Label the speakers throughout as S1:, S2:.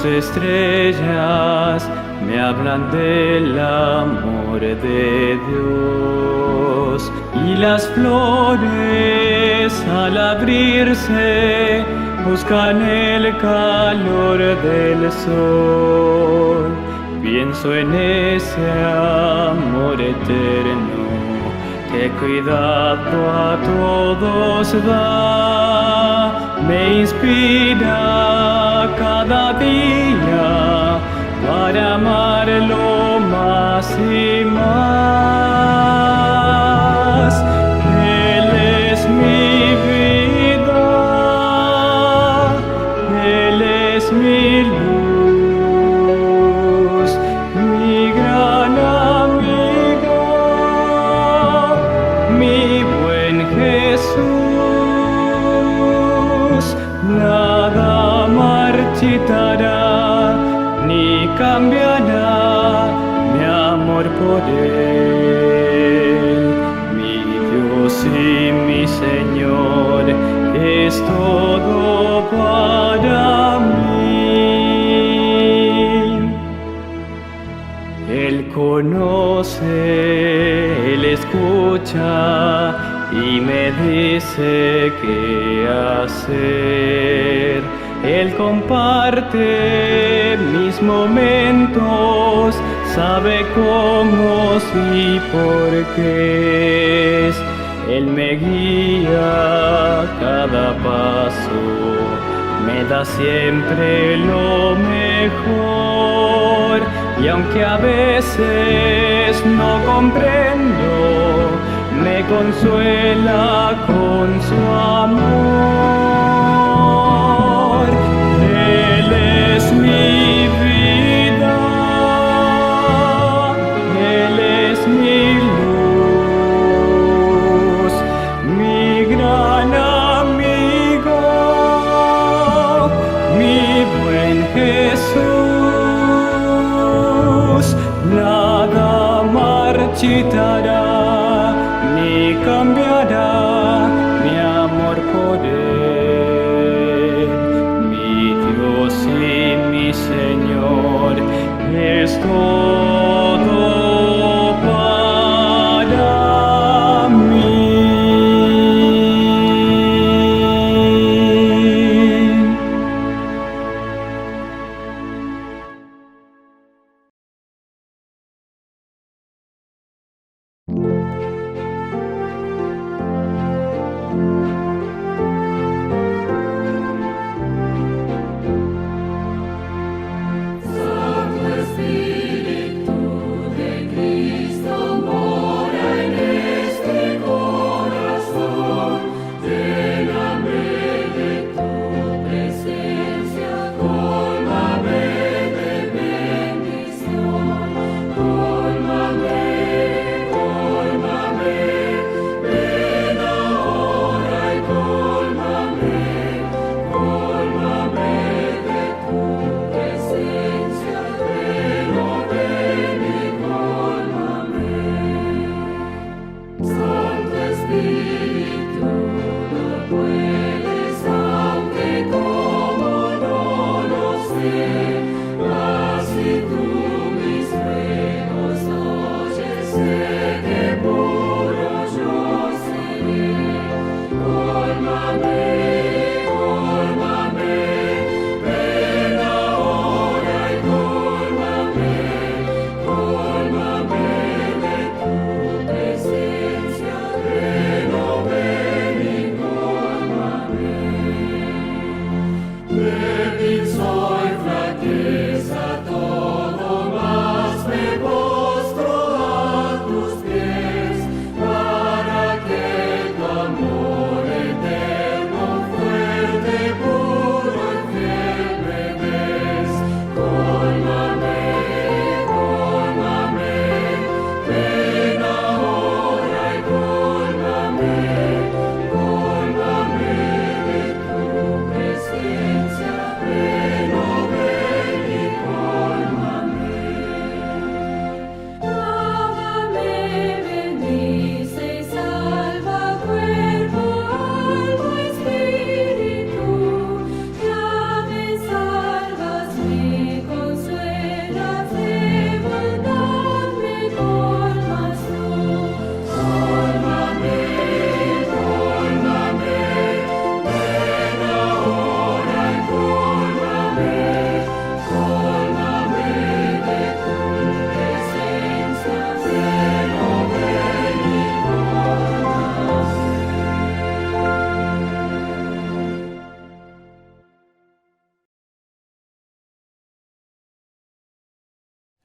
S1: estrellas me hablan del amor de Dios, y las flores al abrirse buscan el calor del sol. Pienso en ese amor eterno que cuidado a todos da, me inspira cada día para amarlo más y más. Él es mi vida, Él es mi luz, mi gran amigo, mi buen Jesús. Nada marchitará ni cambiará mi amor por Él. Mi Dios y mi Señor es todo para mí. Él conoce, Él escucha y me dice qué hacer. Él comparte mis momentos, sabe cómo y por qué es. Él me guía cada paso, me da siempre lo mejor. Y aunque a veces no comprendo, me consuela con su amor. Él es mi vida, Él es mi luz, mi gran amigo, mi buen Jesús. Nada marchitará ni cambiará mi amor por Él. Mi Dios y mi Señor es todo para mí.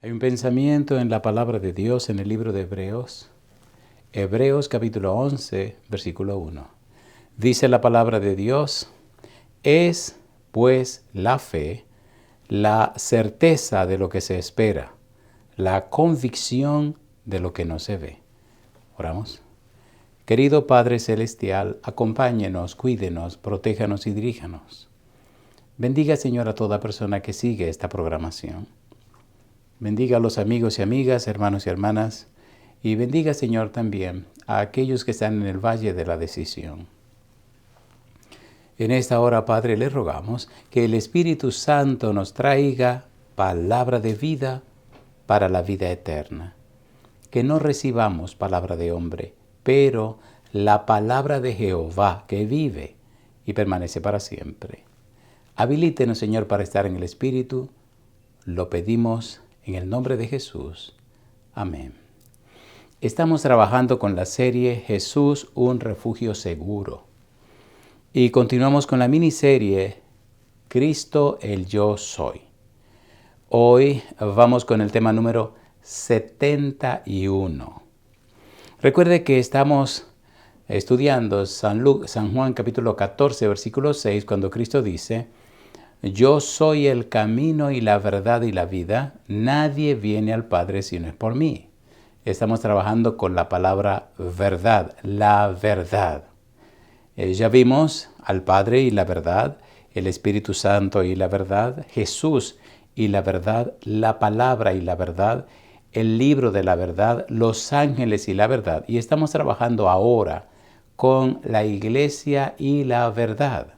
S2: Hay un pensamiento en la palabra de Dios en el libro de Hebreos. Hebreos capítulo 11, versículo 1. Dice la palabra de Dios: es pues la fe, la certeza de lo que se espera, la convicción de lo que no se ve. Oramos. Querido Padre Celestial, acompáñenos, cuídenos, protéjanos y diríjanos. Bendiga, Señor, a toda persona que sigue esta programación. Bendiga a los amigos y amigas, hermanos y hermanas, y bendiga, Señor, también a aquellos que están en el valle de la decisión. En esta hora, Padre, le rogamos que el Espíritu Santo nos traiga palabra de vida para la vida eterna. Que no recibamos palabra de hombre, pero la palabra de Jehová que vive y permanece para siempre. Habilítenos, Señor, para estar en el Espíritu. Lo pedimos en el nombre de Jesús. Amén. Estamos trabajando con la serie Jesús, un refugio seguro. Y continuamos con la miniserie Cristo, el Yo Soy. Hoy vamos con el tema número 71. Recuerde que estamos estudiando San Juan capítulo 14, versículo 6, cuando Cristo dice: yo soy el camino y la verdad y la vida. Nadie viene al Padre si no es por mí. Estamos trabajando con la palabra verdad, la verdad. Ya vimos al Padre y la verdad, el Espíritu Santo y la verdad, Jesús y la verdad, la palabra y la verdad, el libro de la verdad, los ángeles y la verdad. Y estamos trabajando ahora con la iglesia y la verdad.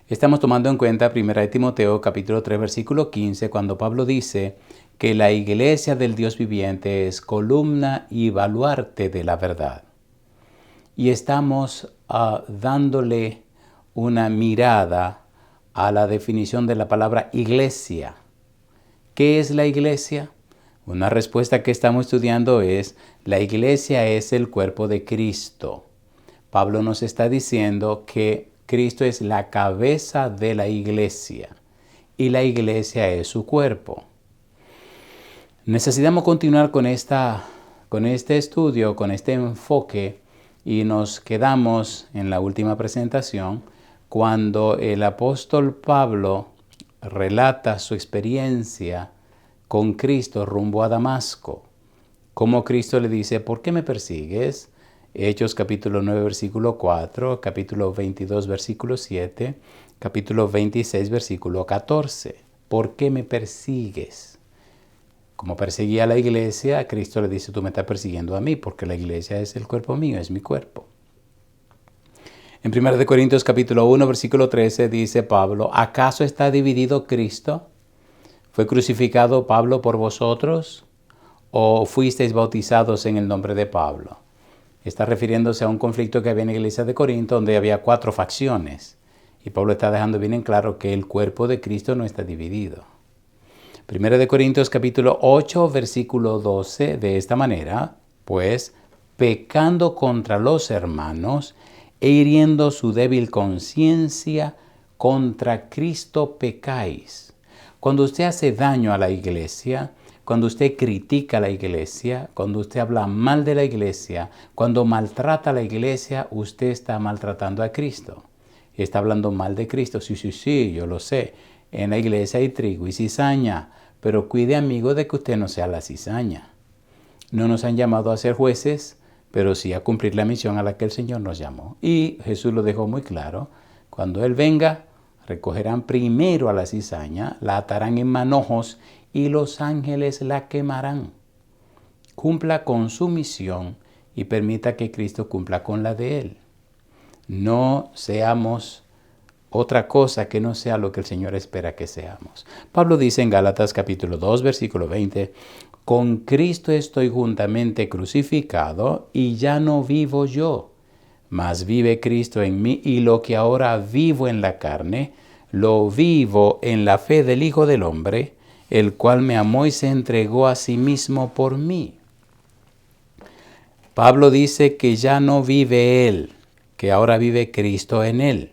S2: Estamos tomando en cuenta 1 Timoteo capítulo 3 versículo 15, cuando Pablo dice que la iglesia del Dios viviente es columna y baluarte de la verdad. Y estamos dándole una mirada a la definición de la palabra iglesia. ¿Qué es la iglesia? Una respuesta que estamos estudiando es: la iglesia es el cuerpo de Cristo. Pablo nos está diciendo que Cristo es la cabeza de la iglesia y la iglesia es su cuerpo. Necesitamos continuar con este estudio, con este enfoque, y nos quedamos en la última presentación cuando el apóstol Pablo relata su experiencia con Cristo rumbo a Damasco. Como Cristo le dice: ¿por qué me persigues? Hechos capítulo 9 versículo 4, capítulo 22 versículo 7, capítulo 26 versículo 14. ¿Por qué me persigues? Como perseguía a la iglesia, Cristo le dice: tú me estás persiguiendo a mí, porque la iglesia es el cuerpo mío, es mi cuerpo. En 1 Corintios capítulo 1 versículo 13 dice Pablo: ¿acaso está dividido Cristo? ¿Fue crucificado Pablo por vosotros? ¿O fuisteis bautizados en el nombre de Pablo? Está refiriéndose a un conflicto que había en la iglesia de Corinto, donde había 4 facciones. Y Pablo está dejando bien en claro que el cuerpo de Cristo no está dividido. 1 Corintios capítulo 8, versículo 12, de esta manera: pues, pecando contra los hermanos e hiriendo su débil conciencia, contra Cristo pecáis. Cuando usted hace daño a la iglesia, cuando usted critica a la iglesia, cuando usted habla mal de la iglesia, cuando maltrata a la iglesia, usted está maltratando a Cristo. Está hablando mal de Cristo. Sí, yo lo sé. En la iglesia hay trigo y cizaña, pero cuide, amigo, de que usted no sea la cizaña. No nos han llamado a ser jueces, pero sí a cumplir la misión a la que el Señor nos llamó. Y Jesús lo dejó muy claro: cuando Él venga, recogerán primero a la cizaña, la atarán en manojos y los ángeles la quemarán. Cumpla con su misión y permita que Cristo cumpla con la de Él. No seamos otra cosa que no sea lo que el Señor espera que seamos. Pablo dice en Gálatas capítulo 2, versículo 20: con Cristo estoy juntamente crucificado, y ya no vivo yo, mas vive Cristo en mí, y lo que ahora vivo en la carne, lo vivo en la fe del Hijo del Hombre, el cual me amó y se entregó a sí mismo por mí. Pablo dice que ya no vive él, que ahora vive Cristo en él.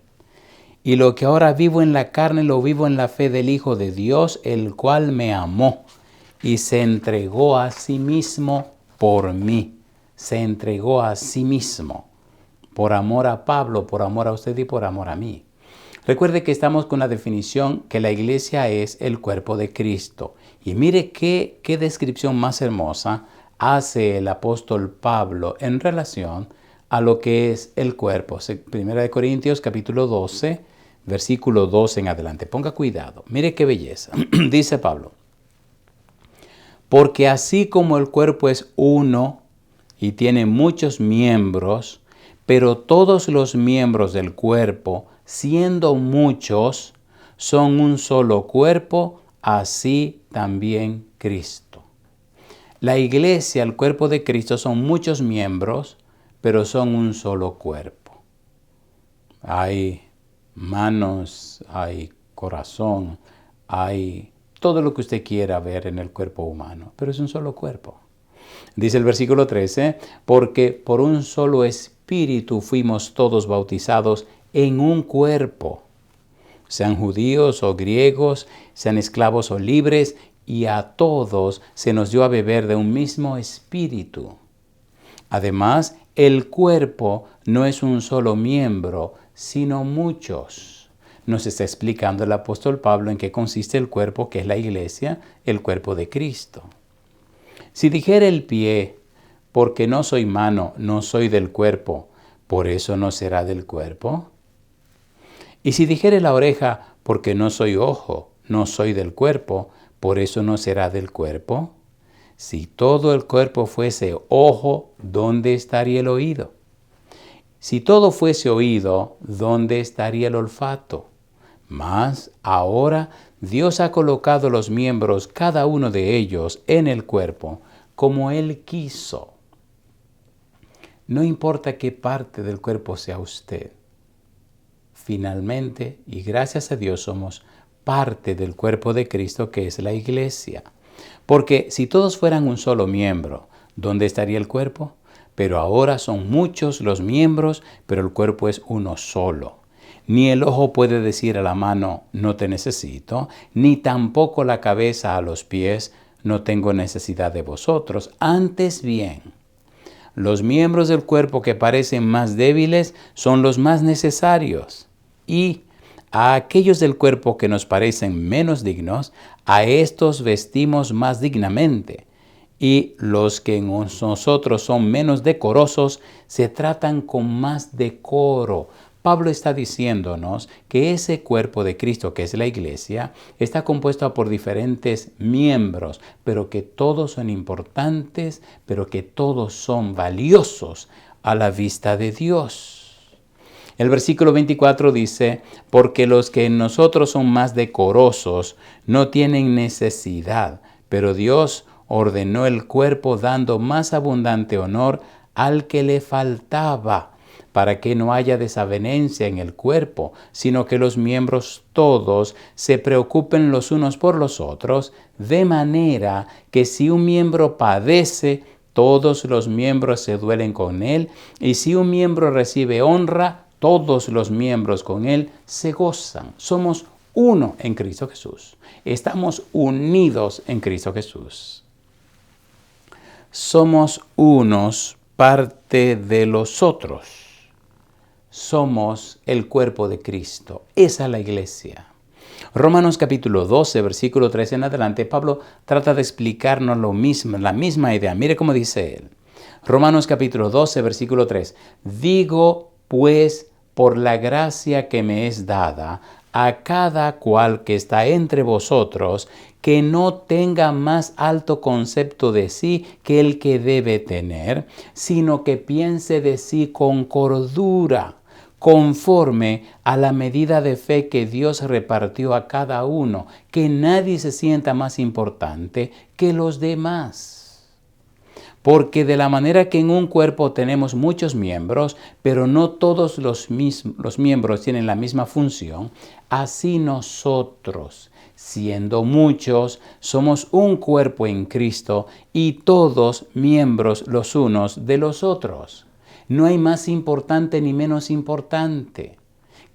S2: Y lo que ahora vivo en la carne lo vivo en la fe del Hijo de Dios, el cual me amó y se entregó a sí mismo por mí. Se entregó a sí mismo. Por amor a Pablo, por amor a usted y por amor a mí. Recuerde que estamos con la definición que la iglesia es el cuerpo de Cristo. Y mire qué descripción más hermosa hace el apóstol Pablo en relación a lo que es el cuerpo. Primera de Corintios capítulo 12, versículo 12 en adelante. Ponga cuidado. Mire qué belleza. Dice Pablo. Porque así como el cuerpo es uno y tiene muchos miembros, pero todos los miembros del cuerpo, siendo muchos, son un solo cuerpo, así también Cristo. La iglesia, el cuerpo de Cristo, son muchos miembros, pero son un solo cuerpo. Hay manos, hay corazón, hay todo lo que usted quiera ver en el cuerpo humano, pero es un solo cuerpo. Dice el versículo 13, porque por un solo espíritu fuimos todos bautizados en un cuerpo, sean judíos o griegos, sean esclavos o libres, y a todos se nos dio a beber de un mismo espíritu. Además, el cuerpo no es un solo miembro, sino muchos. Nos está explicando el apóstol Pablo en qué consiste el cuerpo, que es la iglesia, el cuerpo de Cristo. Si dijera el pie, porque no soy mano, no soy del cuerpo, ¿por eso no será del cuerpo? Y si dijere la oreja, porque no soy ojo, no soy del cuerpo, ¿por eso no será del cuerpo? Si todo el cuerpo fuese ojo, ¿dónde estaría el oído? Si todo fuese oído, ¿dónde estaría el olfato? Mas ahora Dios ha colocado los miembros, cada uno de ellos, en el cuerpo, como Él quiso. No importa qué parte del cuerpo sea usted. Finalmente, y gracias a Dios, somos parte del cuerpo de Cristo, que es la iglesia. Porque si todos fueran un solo miembro, ¿dónde estaría el cuerpo? Pero ahora son muchos los miembros, pero el cuerpo es uno solo. Ni el ojo puede decir a la mano, no te necesito, ni tampoco la cabeza a los pies, no tengo necesidad de vosotros. Antes bien, los miembros del cuerpo que parecen más débiles son los más necesarios. Y a aquellos del cuerpo que nos parecen menos dignos, a estos vestimos más dignamente. Y los que en nosotros son menos decorosos, se tratan con más decoro. Pablo está diciéndonos que ese cuerpo de Cristo, que es la iglesia, está compuesto por diferentes miembros, pero que todos son importantes, pero que todos son valiosos a la vista de Dios. El versículo 24 dice, porque los que en nosotros son más decorosos no tienen necesidad, pero Dios ordenó el cuerpo dando más abundante honor al que le faltaba, para que no haya desavenencia en el cuerpo, sino que los miembros todos se preocupen los unos por los otros, de manera que si un miembro padece, todos los miembros se duelen con él, y si un miembro recibe honra, todos los miembros con él se gozan. Somos uno en Cristo Jesús. Estamos unidos en Cristo Jesús. Somos unos, parte de los otros. Somos el cuerpo de Cristo. Esa es la iglesia. Romanos capítulo 12, versículo 13 en adelante, Pablo trata de explicarnos lo mismo, la misma idea. Mire cómo dice él. Romanos capítulo 12, versículo 3. Digo, pues, por la gracia que me es dada, a cada cual que está entre vosotros, que no tenga más alto concepto de sí que el que debe tener, sino que piense de sí con cordura, conforme a la medida de fe que Dios repartió a cada uno, que nadie se sienta más importante que los demás. Porque de la manera que en un cuerpo tenemos muchos miembros, pero no todos los miembros tienen la misma función, así nosotros, siendo muchos, somos un cuerpo en Cristo y todos miembros los unos de los otros. No hay más importante ni menos importante.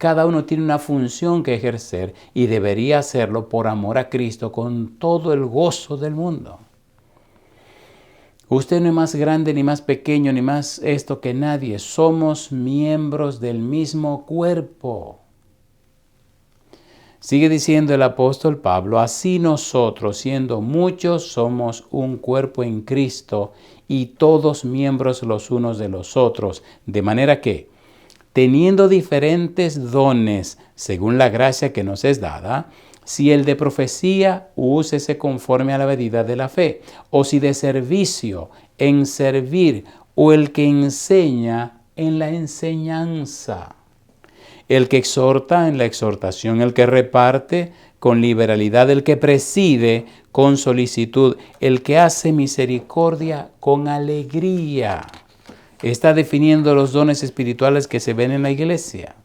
S2: Cada uno tiene una función que ejercer y debería hacerlo por amor a Cristo con todo el gozo del mundo. Usted no es más grande, ni más pequeño, ni más esto que nadie. Somos miembros del mismo cuerpo. Sigue diciendo el apóstol Pablo, así nosotros, siendo muchos, somos un cuerpo en Cristo y todos miembros los unos de los otros. De manera que, teniendo diferentes dones según la gracia que nos es dada, si el de profecía, úsese conforme a la medida de la fe, o si de servicio, en servir, o el que enseña, en la enseñanza. El que exhorta en la exhortación, el que reparte con liberalidad, el que preside con solicitud, el que hace misericordia con alegría. Está definiendo los dones espirituales que se ven en la iglesia.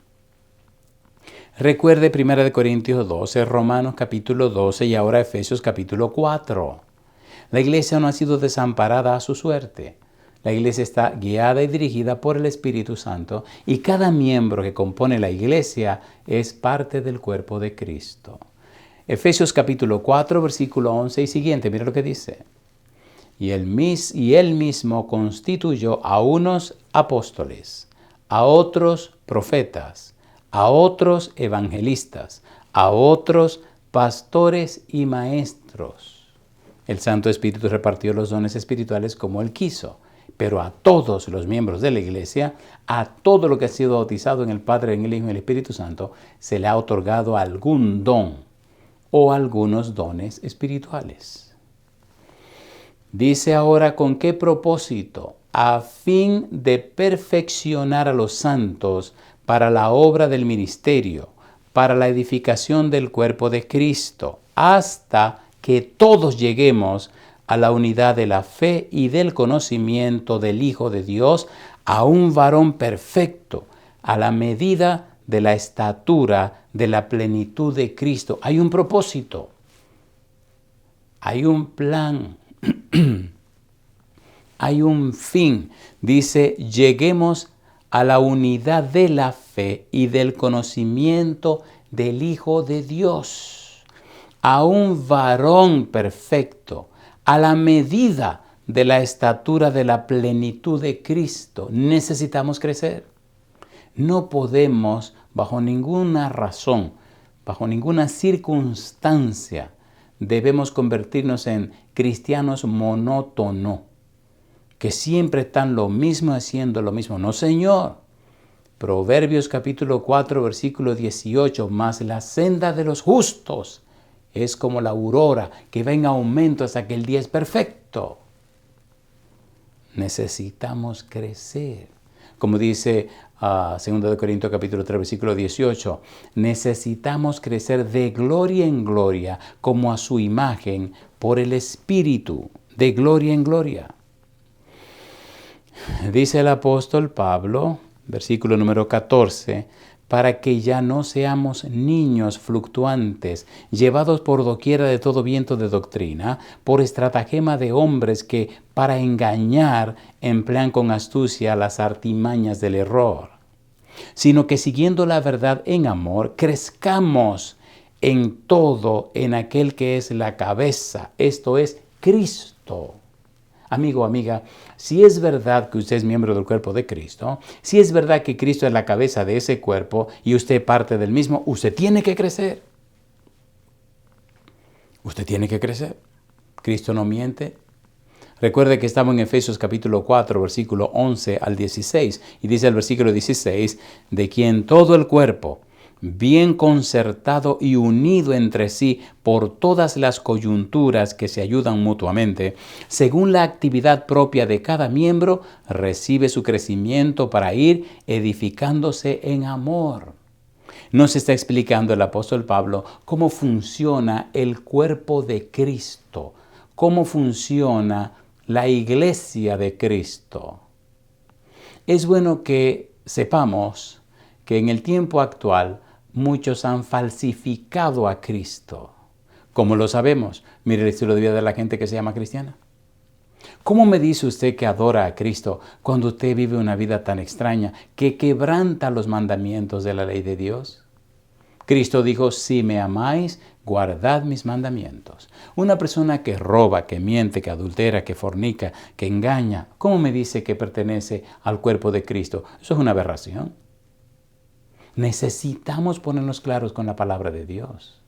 S2: Recuerde 1 Corintios 12, Romanos capítulo 12 y ahora Efesios capítulo 4. La iglesia no ha sido desamparada a su suerte. La iglesia está guiada y dirigida por el Espíritu Santo y cada miembro que compone la iglesia es parte del cuerpo de Cristo. Efesios capítulo 4, versículo 11 y siguiente, mira lo que dice. Y él mismo constituyó a unos apóstoles, a otros profetas, a otros evangelistas, a otros pastores y maestros. El Santo Espíritu repartió los dones espirituales como Él quiso, pero a todos los miembros de la iglesia, a todo lo que ha sido bautizado en el Padre, en el Hijo y en el Espíritu Santo, se le ha otorgado algún don o algunos dones espirituales. Dice ahora, ¿con qué propósito? A fin de perfeccionar a los santos para la obra del ministerio, para la edificación del cuerpo de Cristo, hasta que todos lleguemos a la unidad de la fe y del conocimiento del Hijo de Dios, a un varón perfecto, a la medida de la estatura de la plenitud de Cristo. Hay un propósito, hay un plan, hay un fin. Dice, lleguemos a la unidad de la fe y del conocimiento del Hijo de Dios, a un varón perfecto, a la medida de la estatura de la plenitud de Cristo. Necesitamos crecer. No podemos, bajo ninguna razón, bajo ninguna circunstancia, debemos convertirnos en cristianos monótonos, que siempre están lo mismo haciendo lo mismo. No, Señor. Proverbios capítulo 4, versículo 18, mas la senda de los justos es como la aurora que va en aumento hasta que el día es perfecto. Necesitamos crecer. Como dice 2 Corintios capítulo 3, versículo 18, necesitamos crecer de gloria en gloria, como a su imagen, por el Espíritu, de gloria en gloria. Dice el apóstol Pablo, versículo número 14, para que ya no seamos niños fluctuantes, llevados por doquiera de todo viento de doctrina, por estratagema de hombres que para engañar emplean con astucia las artimañas del error, sino que siguiendo la verdad en amor, crezcamos en todo en aquel que es la cabeza, esto es Cristo. Amigo, amiga, si es verdad que usted es miembro del cuerpo de Cristo, si es verdad que Cristo es la cabeza de ese cuerpo y usted parte del mismo, usted tiene que crecer. Usted tiene que crecer. Cristo no miente. Recuerde que estamos en Efesios capítulo 4, versículo 11 al 16, y dice el versículo 16, de quien todo el cuerpo, bien concertado y unido entre sí por todas las coyunturas que se ayudan mutuamente, según la actividad propia de cada miembro, recibe su crecimiento para ir edificándose en amor. Nos está explicando el apóstol Pablo cómo funciona el cuerpo de Cristo, cómo funciona la iglesia de Cristo. Es bueno que sepamos que en el tiempo actual muchos han falsificado a Cristo. ¿Cómo lo sabemos? Mire el estilo de vida de la gente que se llama cristiana. ¿Cómo me dice usted que adora a Cristo cuando usted vive una vida tan extraña que quebranta los mandamientos de la ley de Dios? Cristo dijo, si me amáis, guardad mis mandamientos. Una persona que roba, que miente, que adultera, que fornica, que engaña, ¿cómo me dice que pertenece al cuerpo de Cristo? Eso es una aberración. Necesitamos ponernos claros con la palabra de Dios.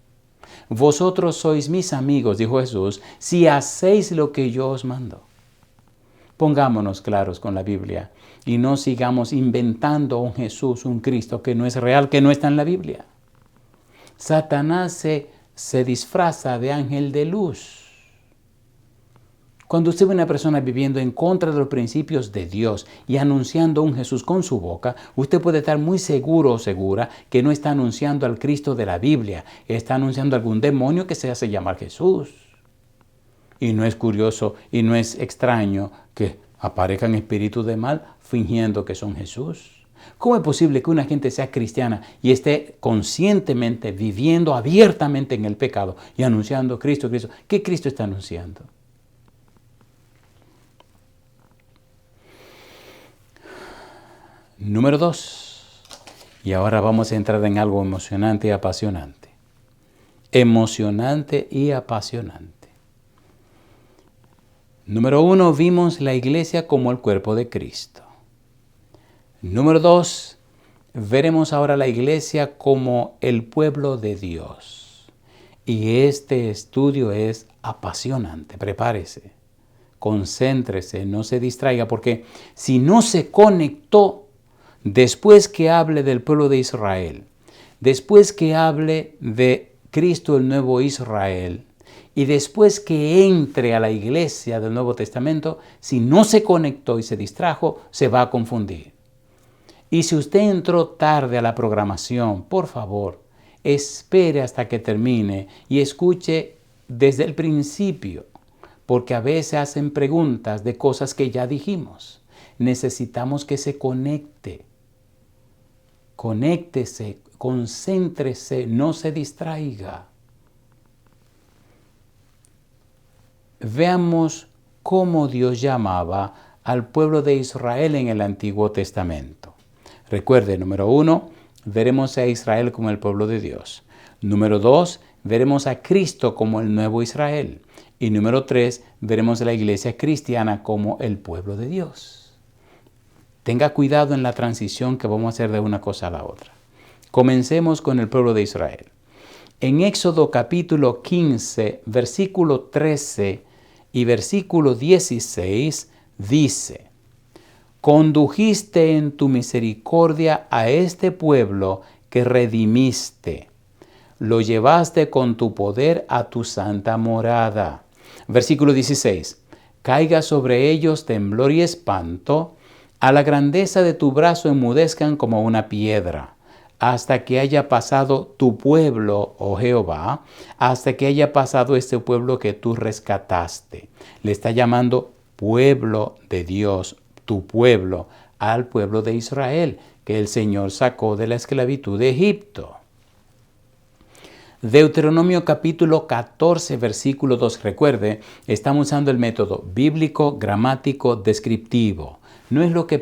S2: Vosotros sois mis amigos, dijo Jesús, si hacéis lo que yo os mando. Pongámonos claros con la Biblia y no sigamos inventando un Jesús, un Cristo que no es real, que no está en la Biblia. Satanás se disfraza de ángel de luz. Cuando usted ve una persona viviendo en contra de los principios de Dios y anunciando un Jesús con su boca, usted puede estar muy seguro o segura que no está anunciando al Cristo de la Biblia, está anunciando a algún demonio que se hace llamar Jesús. Y no es curioso y no es extraño que aparezcan espíritus de mal fingiendo que son Jesús. ¿Cómo es posible que una gente sea cristiana y esté conscientemente viviendo abiertamente en el pecado y anunciando Cristo, Cristo? ¿Qué Cristo está anunciando? Número 2. Y ahora vamos a entrar en algo emocionante y apasionante. Emocionante y apasionante. Número 1, vimos la iglesia como el cuerpo de Cristo. Número 2, veremos ahora la iglesia como el pueblo de Dios. Y este estudio es apasionante. Prepárese, concéntrese, no se distraiga, porque si no se conectó después que hable del pueblo de Israel, después que hable de Cristo el nuevo Israel, y después que entre a la iglesia del Nuevo Testamento, si no se conectó y se distrajo, se va a confundir. Y si usted entró tarde a la programación, por favor, espere hasta que termine y escuche desde el principio, porque a veces hacen preguntas de cosas que ya dijimos. Necesitamos que se conecte. Conéctese, concéntrese, no se distraiga. Veamos cómo Dios llamaba al pueblo de Israel en el Antiguo Testamento. Recuerde, número 1, veremos a Israel como el pueblo de Dios. Número 2, veremos a Cristo como el nuevo Israel. Y número 3, veremos a la iglesia cristiana como el pueblo de Dios. Tenga cuidado en la transición que vamos a hacer de una cosa a la otra. Comencemos con el pueblo de Israel. En Éxodo capítulo 15, versículo 13 y versículo 16 dice: condujiste en tu misericordia a este pueblo que redimiste. Lo llevaste con tu poder a tu santa morada. Versículo 16. Caiga sobre ellos temblor y espanto, a la grandeza de tu brazo enmudezcan como una piedra, hasta que haya pasado tu pueblo, oh Jehová, hasta que haya pasado este pueblo que tú rescataste. Le está llamando pueblo de Dios, tu pueblo, al pueblo de Israel, que el Señor sacó de la esclavitud de Egipto. Deuteronomio capítulo 14, versículo 2. Recuerde, estamos usando el método bíblico, gramático, descriptivo. No es lo que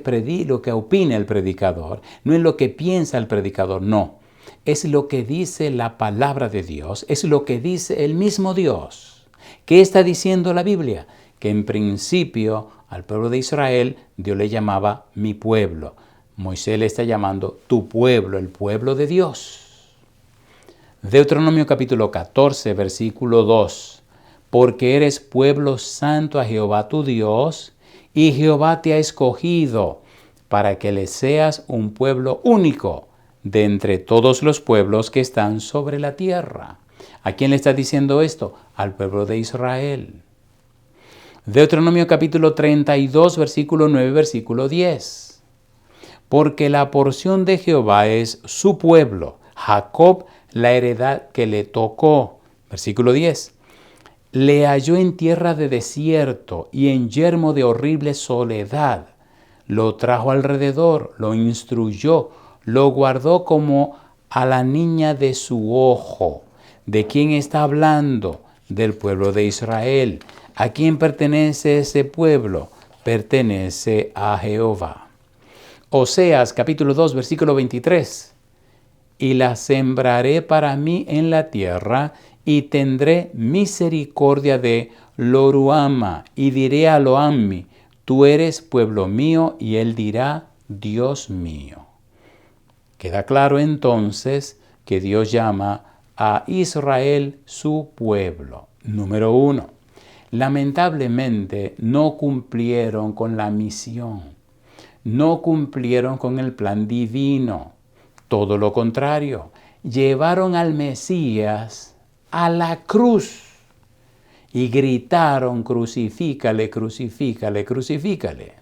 S2: opina el predicador, no es lo que piensa el predicador, no. Es lo que dice la palabra de Dios, es lo que dice el mismo Dios. ¿Qué está diciendo la Biblia? Que en principio al pueblo de Israel Dios le llamaba mi pueblo. Moisés le está llamando tu pueblo, el pueblo de Dios. Deuteronomio capítulo 14, versículo 2. Porque eres pueblo santo a Jehová tu Dios, y Jehová te ha escogido para que le seas un pueblo único de entre todos los pueblos que están sobre la tierra. ¿A quién le está diciendo esto? Al pueblo de Israel. Deuteronomio capítulo 32, versículo 9, versículo 10. Porque la porción de Jehová es su pueblo, Jacob la heredad que le tocó. Versículo 10. Le halló en tierra de desierto y en yermo de horrible soledad. Lo trajo alrededor, lo instruyó, lo guardó como a la niña de su ojo. ¿De quién está hablando? Del pueblo de Israel. ¿A quién pertenece ese pueblo? Pertenece a Jehová. Oseas capítulo 2, versículo 23. Y la sembraré para mí en la tierra, y tendré misericordia de Loruama, y diré a Loammi, tú eres pueblo mío, y él dirá, Dios mío. Queda claro entonces que Dios llama a Israel su pueblo. Número 1. Lamentablemente no cumplieron con la misión, no cumplieron con el plan divino. Todo lo contrario, llevaron al Mesías a la cruz y gritaron, crucifícale, crucifícale, crucifícale.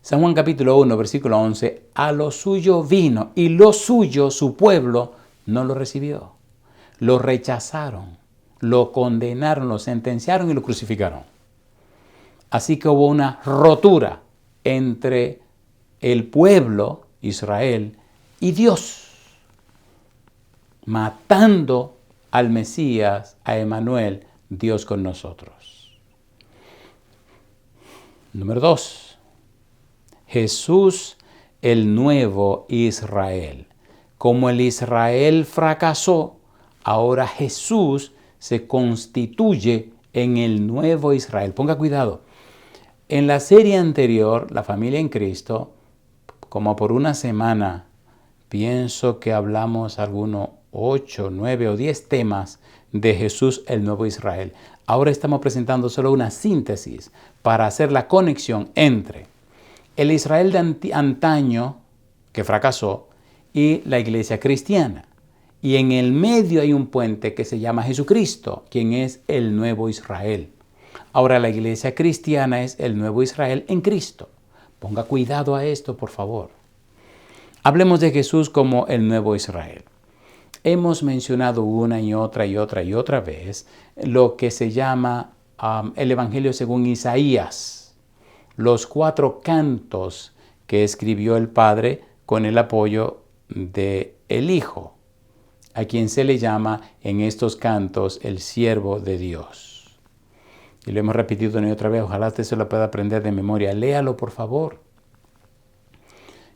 S2: San Juan capítulo 1, versículo 11, a lo suyo vino y lo suyo, su pueblo, no lo recibió. Lo rechazaron, lo condenaron, lo sentenciaron y lo crucificaron. Así que hubo una rotura entre el pueblo, Israel, y Dios, matando al Mesías, a Emmanuel, Dios con nosotros. Número 2. Jesús, el nuevo Israel. Como el Israel fracasó, ahora Jesús se constituye en el nuevo Israel. Ponga cuidado. En la serie anterior, La familia en Cristo, como por una semana, pienso que hablamos algunos 8, 9 o 10 temas de Jesús, el nuevo Israel. Ahora estamos presentando solo una síntesis para hacer la conexión entre el Israel de antaño, que fracasó, y la iglesia cristiana. Y en el medio hay un puente que se llama Jesucristo, quien es el nuevo Israel. Ahora la iglesia cristiana es el nuevo Israel en Cristo. Ponga cuidado a esto, por favor. Hablemos de Jesús como el nuevo Israel. Hemos mencionado una y otra vez lo que se llama el Evangelio según Isaías, los 4 cantos que escribió el Padre con el apoyo del Hijo, a quien se le llama en estos cantos el siervo de Dios. Y lo hemos repetido una y otra vez, ojalá usted se lo pueda aprender de memoria. Léalo, por favor.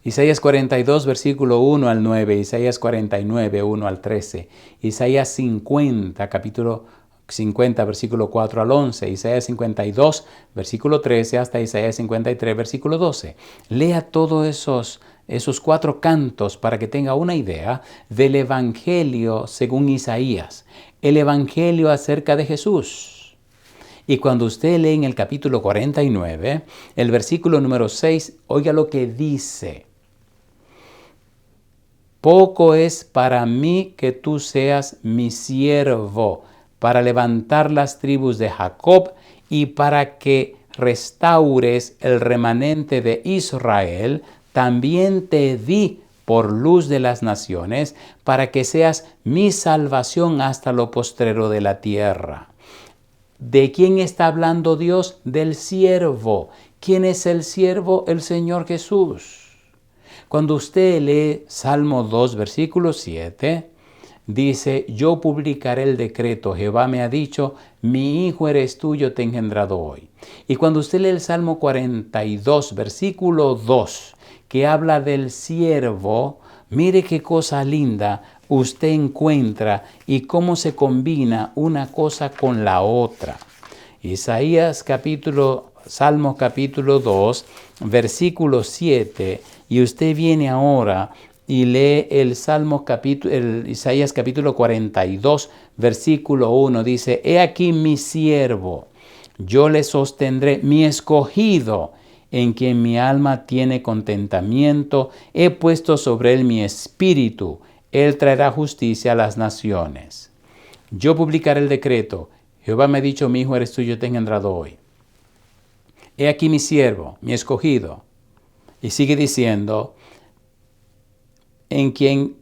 S2: Isaías 42, versículo 1 al 9, Isaías 49, 1 al 13, Isaías 50, capítulo 50, versículo 4 al 11, Isaías 52, versículo 13, hasta Isaías 53, versículo 12. Lea todos esos 4 cantos para que tenga una idea del Evangelio según Isaías, el Evangelio acerca de Jesús. Y cuando usted lee en el capítulo 49, el versículo número 6, oiga lo que dice. Poco es para mí que tú seas mi siervo, para levantar las tribus de Jacob y para que restaures el remanente de Israel. También te di por luz de las naciones, para que seas mi salvación hasta lo postrero de la tierra. ¿De quién está hablando Dios? Del siervo. ¿Quién es el siervo? El Señor Jesús. Cuando usted lee Salmo 2, versículo 7, dice, yo publicaré el decreto, Jehová me ha dicho, mi hijo eres tú, yo te he engendrado hoy. Y cuando usted lee el Salmo 42, versículo 2, que habla del siervo, mire qué cosa linda usted encuentra y cómo se combina una cosa con la otra. Salmo capítulo 2, versículo 7, y usted viene ahora y lee el Isaías capítulo 42, versículo 1, dice, he aquí mi siervo, yo le sostendré, mi escogido, en quien mi alma tiene contentamiento, he puesto sobre él mi espíritu, él traerá justicia a las naciones. Yo publicaré el decreto, Jehová me ha dicho, mi hijo eres tú, yo te he engendrado hoy. He aquí mi siervo, mi escogido. Y sigue diciendo, en quien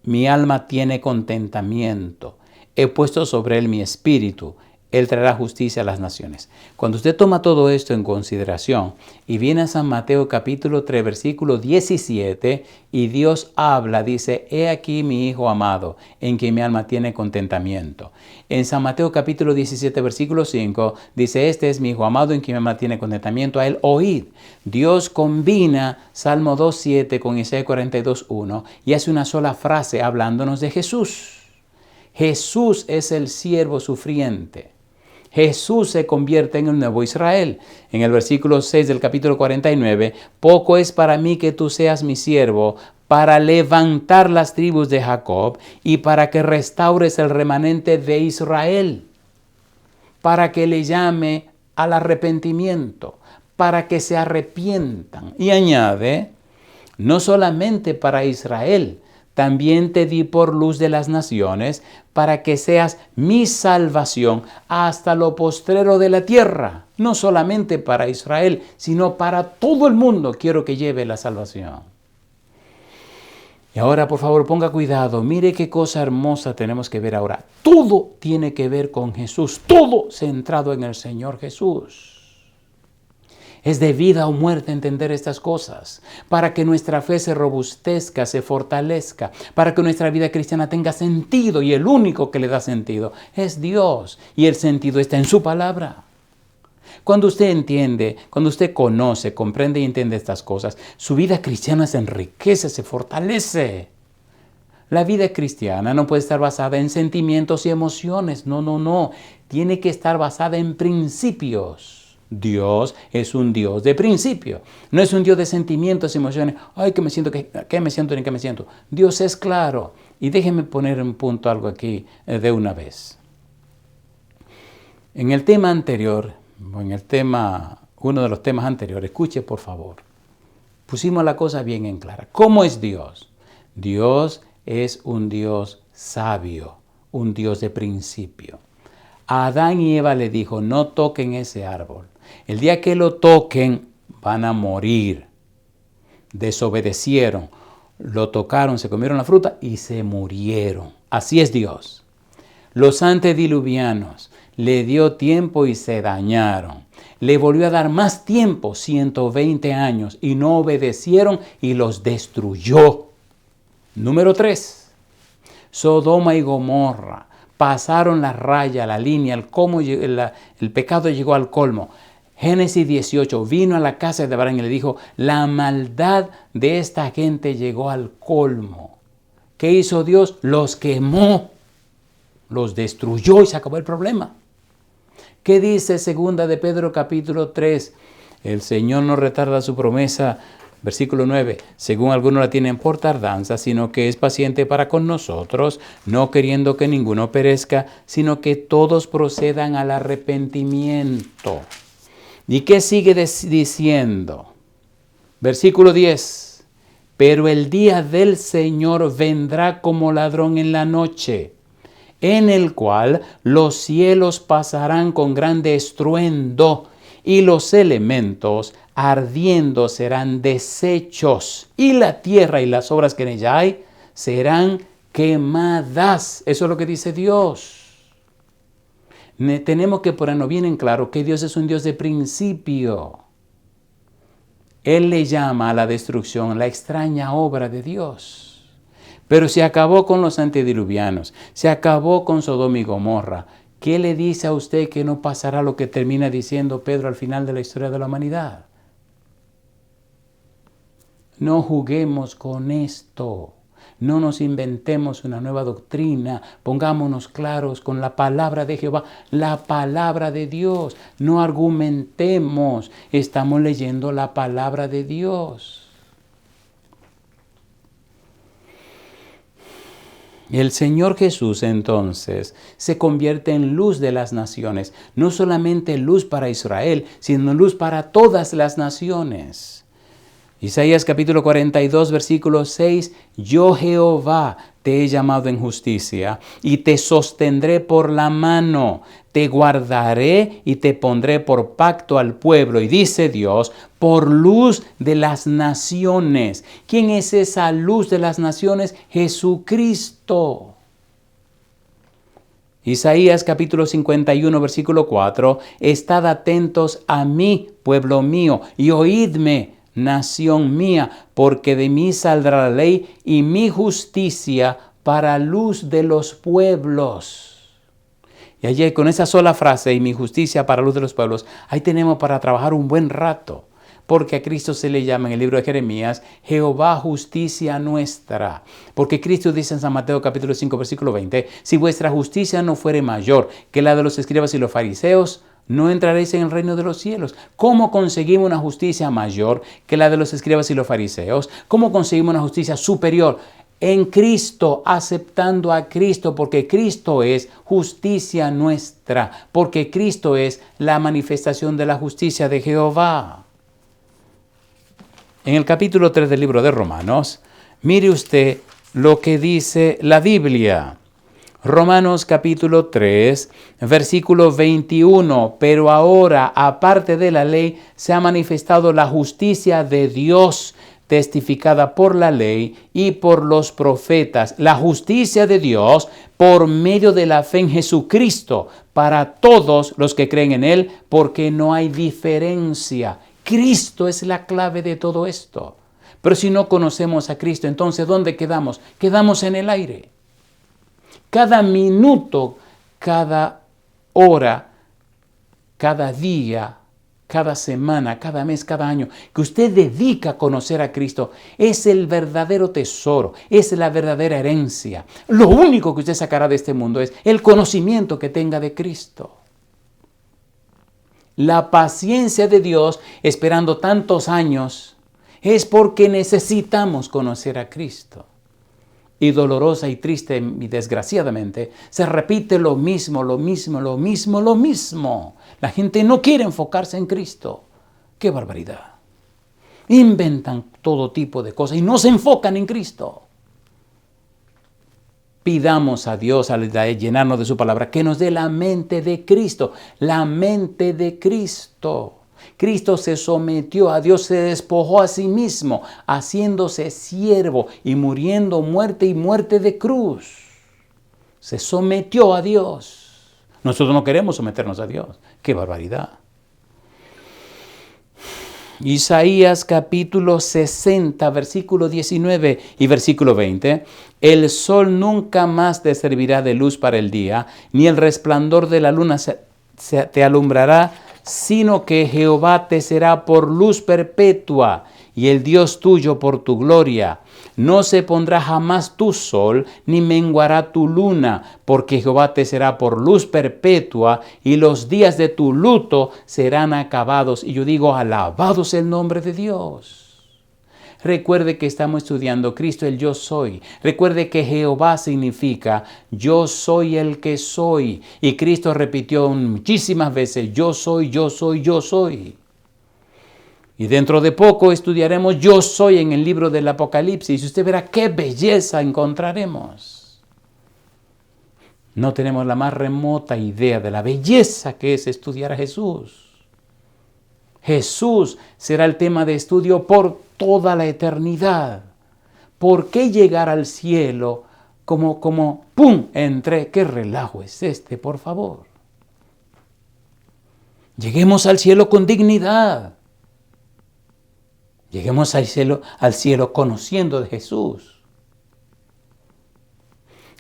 S2: mi alma tiene contentamiento. He puesto sobre él mi espíritu. Él traerá justicia a las naciones. Cuando usted toma todo esto en consideración y viene a San Mateo capítulo 3, versículo 17, y Dios habla, dice, he aquí mi Hijo amado, en quien mi alma tiene contentamiento. En San Mateo capítulo 17, versículo 5, dice, este es mi Hijo amado, en quien mi alma tiene contentamiento, a él oíd. Dios combina Salmo 2.7 con Isaías 42.1 y hace una sola frase hablándonos de Jesús. Jesús es el siervo sufriente. Jesús se convierte en el nuevo Israel. En el versículo 6 del capítulo 49, poco es para mí que tú seas mi siervo, para levantar las tribus de Jacob y para que restaures el remanente de Israel, para que le llame al arrepentimiento, para que se arrepientan. Y añade, no solamente para Israel, también te di por luz de las naciones, para que seas mi salvación hasta lo postrero de la tierra. No solamente para Israel, sino para todo el mundo quiero que lleve la salvación. Y ahora, por favor, ponga cuidado. Mire qué cosa hermosa tenemos que ver ahora. Todo tiene que ver con Jesús. Todo centrado en el Señor Jesús. Es de vida o muerte entender estas cosas, para que nuestra fe se robustezca, se fortalezca, para que nuestra vida cristiana tenga sentido, y el único que le da sentido es Dios, y el sentido está en su palabra. Cuando usted entiende, cuando usted conoce, comprende y entiende estas cosas, su vida cristiana se enriquece, se fortalece. La vida cristiana no puede estar basada en sentimientos y emociones, no. Tiene que estar basada en principios. Dios es un Dios de principio. No es un Dios de sentimientos y emociones. Ay, ¿qué me siento? ¿Qué me siento? ¿Ni qué me siento? Dios es claro. Y déjenme poner en punto algo aquí de una vez. En el tema anterior, uno de los temas anteriores, escuche por favor. Pusimos la cosa bien en clara. ¿Cómo es Dios? Dios es un Dios sabio, un Dios de principio. A Adán y Eva le dijo, no toquen ese árbol. El día que lo toquen, van a morir. Desobedecieron, lo tocaron, se comieron la fruta y se murieron. Así es Dios. Los antediluvianos le dio tiempo y se dañaron. Le volvió a dar más tiempo, 120 años, y no obedecieron y los destruyó. Número 3. Sodoma y Gomorra pasaron la raya, la línea, el pecado llegó al colmo. Génesis 18, vino a la casa de Abraham y le dijo, la maldad de esta gente llegó al colmo. ¿Qué hizo Dios? Los quemó, los destruyó y se acabó el problema. ¿Qué dice 2 de Pedro capítulo 3? El Señor no retarda su promesa, versículo 9, según algunos la tienen por tardanza, sino que es paciente para con nosotros, no queriendo que ninguno perezca, sino que todos procedan al arrepentimiento. ¿Y qué sigue diciendo? Versículo 10, pero el día del Señor vendrá como ladrón en la noche, en el cual los cielos pasarán con grande estruendo, y los elementos ardiendo serán deshechos, y la tierra y las obras que en ella hay serán quemadas. Eso es lo que dice Dios. Tenemos que ponernos bien en claro que Dios es un Dios de principio. Él le llama a la destrucción la extraña obra de Dios. Pero se acabó con los antediluvianos, se acabó con Sodoma y Gomorra. ¿Qué le dice a usted que no pasará lo que termina diciendo Pedro al final de la historia de la humanidad? No juguemos con esto. No nos inventemos una nueva doctrina. Pongámonos claros con la palabra de Jehová, la palabra de Dios. No argumentemos. Estamos leyendo la palabra de Dios. El Señor Jesús entonces se convierte en luz de las naciones, no solamente luz para Israel, sino luz para todas las naciones. Isaías capítulo 42, versículo 6, yo Jehová te he llamado en justicia y te sostendré por la mano, te guardaré y te pondré por pacto al pueblo. Y dice Dios, por luz de las naciones. ¿Quién es esa luz de las naciones? Jesucristo. Isaías capítulo 51, versículo 4, estad atentos a mí, pueblo mío, y oídme, nación mía, porque de mí saldrá la ley y mi justicia para luz de los pueblos. Y allí con esa sola frase, y mi justicia para luz de los pueblos, ahí tenemos para trabajar un buen rato. Porque a Cristo se le llama en el libro de Jeremías, Jehová justicia nuestra. Porque Cristo dice en San Mateo capítulo 5, versículo 20, si vuestra justicia no fuere mayor que la de los escribas y los fariseos, no entraréis en el reino de los cielos. ¿Cómo conseguimos una justicia mayor que la de los escribas y los fariseos? ¿Cómo conseguimos una justicia superior? En Cristo, aceptando a Cristo, porque Cristo es justicia nuestra, porque Cristo es la manifestación de la justicia de Jehová. En el capítulo 3 del libro de Romanos, mire usted lo que dice la Biblia. Romanos capítulo 3, versículo 21. Pero ahora, aparte de la ley, se ha manifestado la justicia de Dios, testificada por la ley y por los profetas. La justicia de Dios por medio de la fe en Jesucristo, para todos los que creen en Él, porque no hay diferencia. Cristo es la clave de todo esto. Pero si no conocemos a Cristo, entonces ¿dónde quedamos? Quedamos en el aire. Cada minuto, cada hora, cada día, cada semana, cada mes, cada año que usted dedica a conocer a Cristo es el verdadero tesoro, es la verdadera herencia. Lo único que usted sacará de este mundo es el conocimiento que tenga de Cristo. La paciencia de Dios esperando tantos años es porque necesitamos conocer a Cristo. Y dolorosa y triste y desgraciadamente se repite lo mismo. La gente no quiere enfocarse en Cristo. ¡Qué barbaridad! Inventan todo tipo de cosas y no se enfocan en Cristo. Pidamos a Dios al llenarnos de su palabra que nos dé la mente de Cristo, la mente de Cristo. Cristo se sometió a Dios, se despojó a sí mismo, haciéndose siervo y muriendo muerte y muerte de cruz. Se sometió a Dios. Nosotros no queremos someternos a Dios. ¡Qué barbaridad! Isaías capítulo 60, versículo 19 y versículo 20. El sol nunca más te servirá de luz para el día, ni el resplandor de la luna te alumbrará, sino que Jehová te será por luz perpetua y el Dios tuyo por tu gloria. No se pondrá jamás tu sol, ni menguará tu luna, porque Jehová te será por luz perpetua, y los días de tu luto serán acabados. Y yo digo, alabados el nombre de Dios. Recuerde que estamos estudiando Cristo, el yo soy. Recuerde que Jehová significa yo soy el que soy. Y Cristo repitió muchísimas veces, yo soy, yo soy, yo soy. Y dentro de poco estudiaremos Yo soy en el libro del Apocalipsis. Y usted verá qué belleza encontraremos. No tenemos la más remota idea de la belleza que es estudiar a Jesús. Jesús será el tema de estudio por toda la eternidad. ¿Por qué llegar al cielo como ¡pum! Entré? ¿Qué relajo es este, por favor? Lleguemos al cielo con dignidad. Lleguemos al cielo conociendo de Jesús.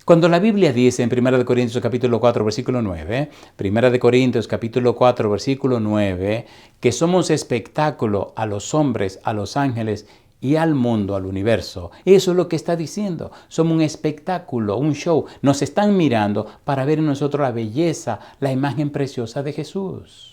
S2: Cuando la Biblia dice en 1 Corintios capítulo 4, versículo 9, 1 Corintios capítulo 4, versículo 9, que somos espectáculo a los hombres, a los ángeles y al mundo, al universo. Eso es lo que está diciendo. Somos un espectáculo, un show. Nos están mirando para ver en nosotros la belleza, la imagen preciosa de Jesús.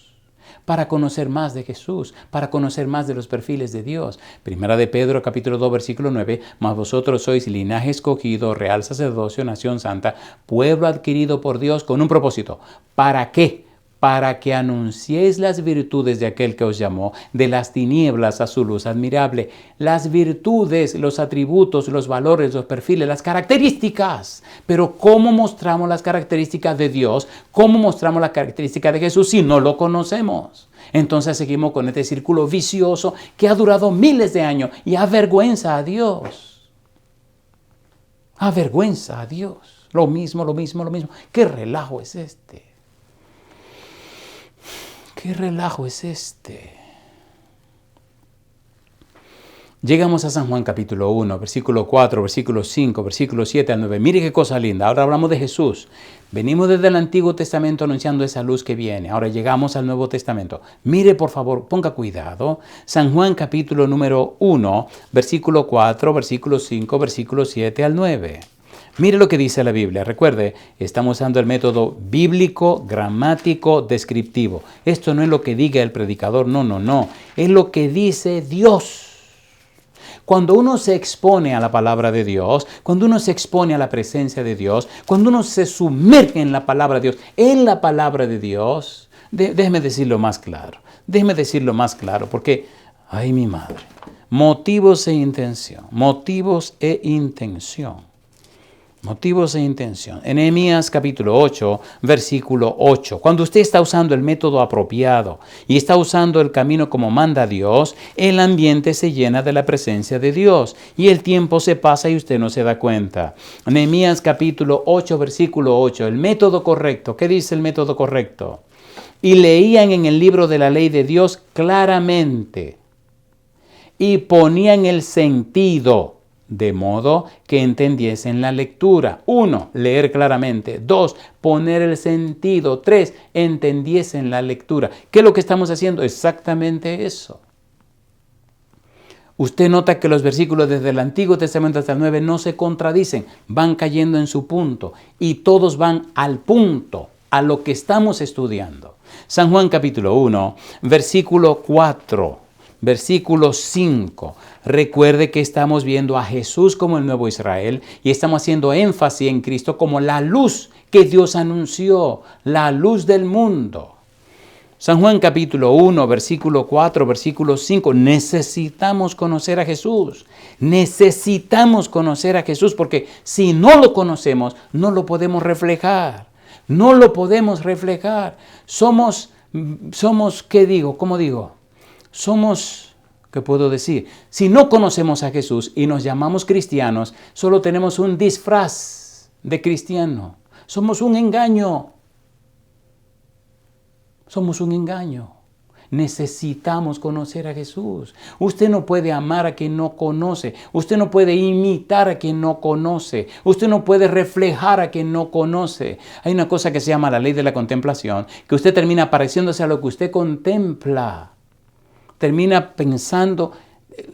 S2: Para conocer más de Jesús, para conocer más de los perfiles de Dios. Primera de Pedro, capítulo 2, versículo 9, mas vosotros sois linaje escogido, real sacerdocio, nación santa, pueblo adquirido por Dios con un propósito. ¿Para qué? Para que anunciéis las virtudes de aquel que os llamó de las tinieblas a su luz admirable. Las virtudes, los atributos, los valores, los perfiles, las características. Pero ¿cómo mostramos las características de Dios? ¿Cómo mostramos las características de Jesús si no lo conocemos? Entonces seguimos con este círculo vicioso que ha durado miles de años y avergüenza a Dios. Avergüenza a Dios. Lo mismo. ¿Qué relajo es este? ¿Qué relajo es este? Llegamos a San Juan capítulo 1, versículo 4, versículo 5, versículo 7 al 9. Mire qué cosa linda. Ahora hablamos de Jesús. Venimos desde el Antiguo Testamento anunciando esa luz que viene. Ahora llegamos al Nuevo Testamento. Mire, por favor, ponga cuidado. San Juan capítulo número 1, versículo 4, versículo 5, versículo 7 al 9. Mire lo que dice la Biblia. Recuerde, estamos usando el método bíblico, gramático, descriptivo. Esto no es lo que diga el predicador, no. Es lo que dice Dios. Cuando uno se expone a la palabra de Dios, cuando uno se expone a la presencia de Dios, cuando uno se sumerge en la palabra de Dios, déjeme decirlo más claro, porque, ay mi madre, motivos e intención. En Nehemías capítulo 8, versículo 8. Cuando usted está usando el método apropiado y está usando el camino como manda Dios, el ambiente se llena de la presencia de Dios y el tiempo se pasa y usted no se da cuenta. Nehemías capítulo 8, versículo 8. El método correcto. ¿Qué dice el método correcto? Y leían en el libro de la ley de Dios claramente y ponían el sentido, de modo que entendiesen la lectura. 1. Leer claramente. 2. Poner el sentido. 3. Entendiesen la lectura. ¿Qué es lo que estamos haciendo? Exactamente eso. Usted nota que los versículos desde el Antiguo Testamento hasta el 9 no se contradicen, van cayendo en su punto y todos van al punto, a lo que estamos estudiando. San Juan capítulo 1, versículo 4. Versículo 5. Recuerde que estamos viendo a Jesús como el nuevo Israel y estamos haciendo énfasis en Cristo como la luz que Dios anunció, la luz del mundo. San Juan capítulo 1, versículo 4, versículo 5. Necesitamos conocer a Jesús. Necesitamos conocer a Jesús porque si no lo conocemos, no lo podemos reflejar. No lo podemos reflejar. Somos, ¿qué digo? ¿Cómo digo? Somos, ¿qué puedo decir? Si no conocemos a Jesús y nos llamamos cristianos, solo tenemos un disfraz de cristiano. Somos un engaño. Necesitamos conocer a Jesús. Usted no puede amar a quien no conoce. Usted no puede imitar a quien no conoce. Usted no puede reflejar a quien no conoce. Hay una cosa que se llama la ley de la contemplación, que usted termina pareciéndose a lo que usted contempla. Termina pensando,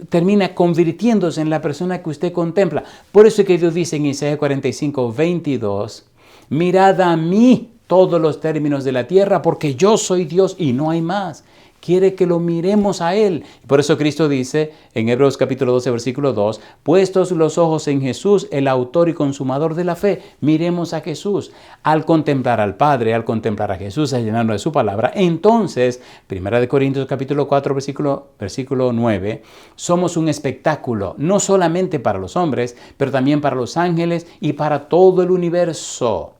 S2: termina convirtiéndose en la persona que usted contempla. Por eso es que Dios dice en Isaías 45, 22, mirad a mí todos los términos de la tierra, porque yo soy Dios y no hay más. Quiere que lo miremos a Él. Por eso Cristo dice en Hebreos capítulo 12, versículo 2, puestos los ojos en Jesús, el autor y consumador de la fe, miremos a Jesús. Al contemplar al Padre, al contemplar a Jesús, al llenarnos de su palabra, entonces, 1 Corintios capítulo 4, versículo 9, somos un espectáculo, no solamente para los hombres, pero también para los ángeles y para todo el universo.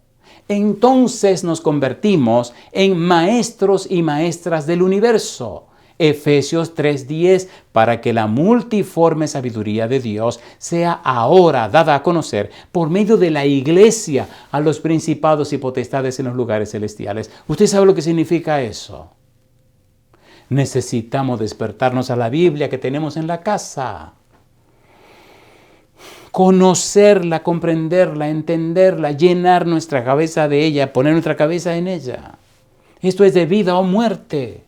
S2: Entonces nos convertimos en maestros y maestras del universo. Efesios 3:10, para que la multiforme sabiduría de Dios sea ahora dada a conocer por medio de la iglesia a los principados y potestades en los lugares celestiales. ¿Usted sabe lo que significa eso? Necesitamos despertarnos a la Biblia que tenemos en la casa. Conocerla, comprenderla, entenderla, llenar nuestra cabeza de ella, poner nuestra cabeza en ella. Esto es de vida o muerte.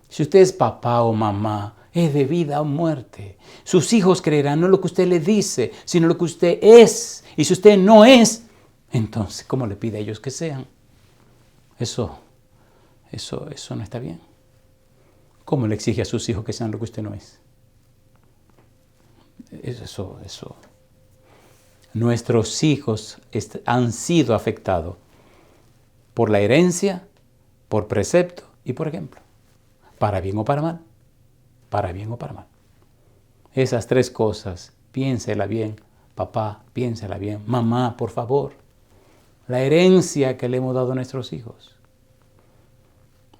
S2: Si usted es papá o mamá, es de vida o muerte. Sus hijos creerán no lo que usted le dice, sino lo que usted es. Y si usted no es, entonces, ¿cómo le pide a ellos que sean? Eso no está bien. ¿Cómo le exige a sus hijos que sean lo que usted no es? Eso. Nuestros hijos han sido afectados por la herencia, por precepto y por ejemplo. Para bien o para mal. Para bien o para mal. Esas tres cosas, piénsela bien, papá, piénsela bien, mamá, por favor. La herencia que le hemos dado a nuestros hijos.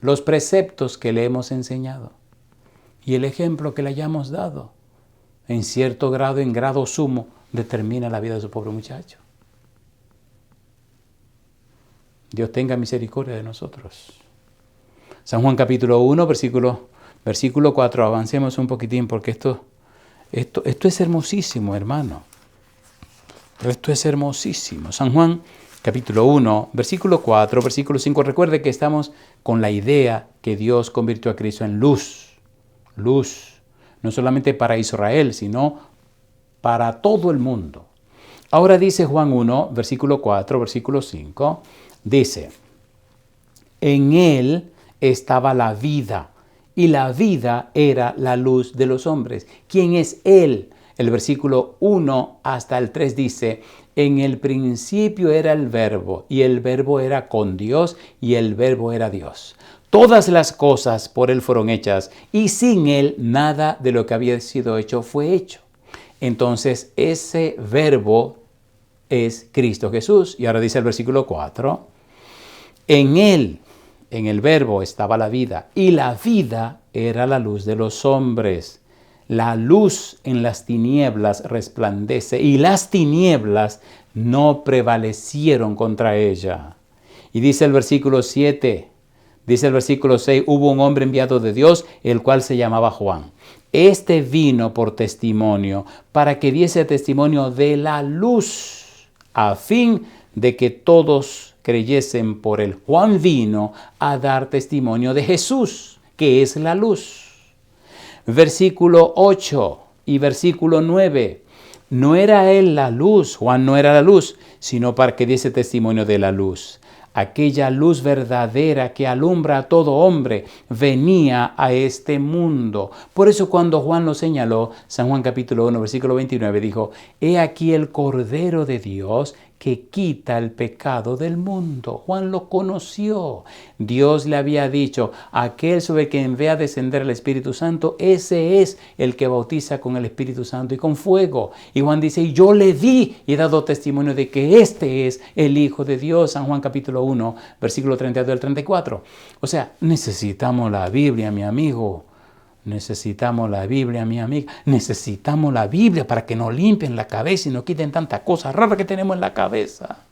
S2: Los preceptos que le hemos enseñado. Y el ejemplo que le hayamos dado. En cierto grado, en grado sumo, determina la vida de su pobre muchacho. Dios tenga misericordia de nosotros. San Juan capítulo 1, versículo 4. Avancemos un poquitín porque esto es hermosísimo, hermano. Esto es hermosísimo. San Juan capítulo 1, versículo 4, versículo 5. Recuerde que estamos con la idea que Dios convirtió a Cristo en luz. Luz. No solamente para Israel, sino para todo el mundo. Ahora dice Juan 1, versículo 4, versículo 5. Dice, en él estaba la vida, y la vida era la luz de los hombres. ¿Quién es él? El versículo 1 hasta el 3 dice, en el principio era el verbo, y el verbo era con Dios, y el verbo era Dios. Todas las cosas por él fueron hechas, y sin él nada de lo que había sido hecho fue hecho. Entonces ese verbo es Cristo Jesús. Y ahora dice el versículo 4, en él, en el verbo estaba la vida, y la vida era la luz de los hombres. La luz en las tinieblas resplandece, y las tinieblas no prevalecieron contra ella. Y dice el versículo 7, dice el versículo 6, hubo un hombre enviado de Dios, el cual se llamaba Juan. Este vino por testimonio, para que diese testimonio de la luz, a fin de que todos creyesen por él. Juan vino a dar testimonio de Jesús, que es la luz. Versículo 8 y versículo 9. No era él la luz, Juan no era la luz, sino para que diese testimonio de la luz. Aquella luz verdadera que alumbra a todo hombre venía a este mundo. Por eso cuando Juan lo señaló, San Juan capítulo 1, versículo 29, dijo, he aquí el Cordero de Dios que quita el pecado del mundo. Juan lo conoció. Dios le había dicho, aquel sobre quien vea descender el Espíritu Santo, ese es el que bautiza con el Espíritu Santo y con fuego. Y Juan dice, y yo le di y he dado testimonio de que este es el Hijo de Dios. San Juan capítulo 1, versículo 32 al 34. O sea, necesitamos la Biblia, mi amigo. Necesitamos la Biblia, mi amiga. Necesitamos la Biblia para que nos limpien la cabeza y nos quiten tantas cosas raras que tenemos en la cabeza.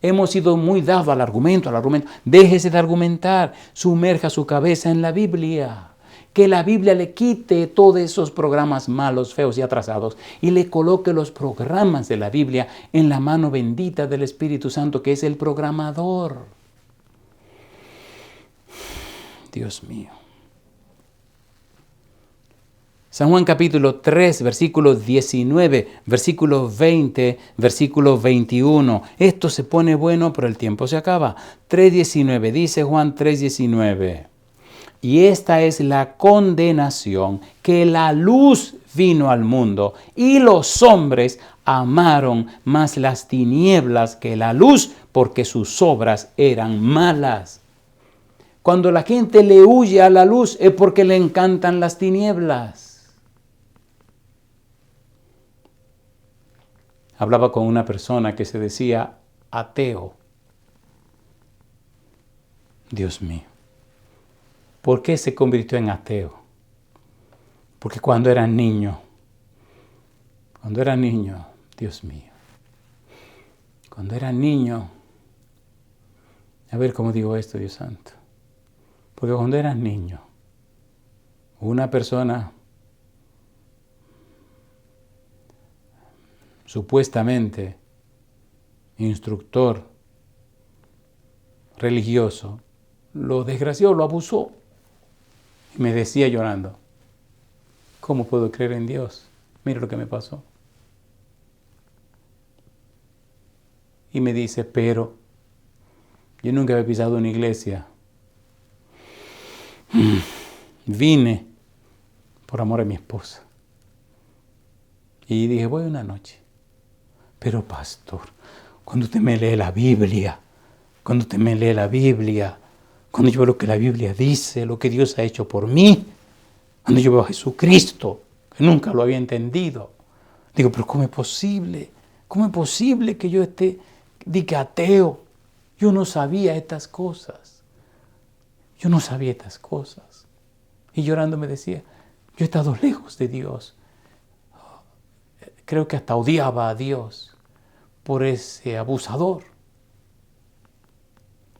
S2: Hemos sido muy dados al argumento. Déjese de argumentar. Sumerja su cabeza en la Biblia. Que la Biblia le quite todos esos programas malos, feos y atrasados y le coloque los programas de la Biblia en la mano bendita del Espíritu Santo, que es el programador. Dios mío. San Juan capítulo 3, versículo 19, versículo 20, versículo 21. Esto se pone bueno, pero el tiempo se acaba. 3:19, dice Juan 3:19. Y esta es la condenación, que la luz vino al mundo, y los hombres amaron más las tinieblas que la luz, porque sus obras eran malas. Cuando la gente le huye a la luz es porque le encantan las tinieblas. Hablaba con una persona que se decía ateo. Dios mío, ¿por qué se convirtió en ateo? Porque cuando era niño, Dios mío, cuando era niño, a ver cómo digo esto, Dios santo, porque cuando era niño, una persona supuestamente instructor religioso, lo desgració, lo abusó. Y me decía llorando, ¿cómo puedo creer en Dios? Mira lo que me pasó. Y me dice, pero yo nunca había pisado una iglesia. Vine por amor a mi esposa. Y dije, voy una noche. Pero pastor, cuando usted me lee la Biblia, cuando yo veo lo que la Biblia dice, lo que Dios ha hecho por mí, cuando yo veo a Jesucristo, que nunca lo había entendido, digo, pero ¿cómo es posible? ¿Cómo es posible que yo diga ateo? Yo no sabía estas cosas. Y llorando me decía, yo he estado lejos de Dios. creo que hasta odiaba a Dios por ese abusador.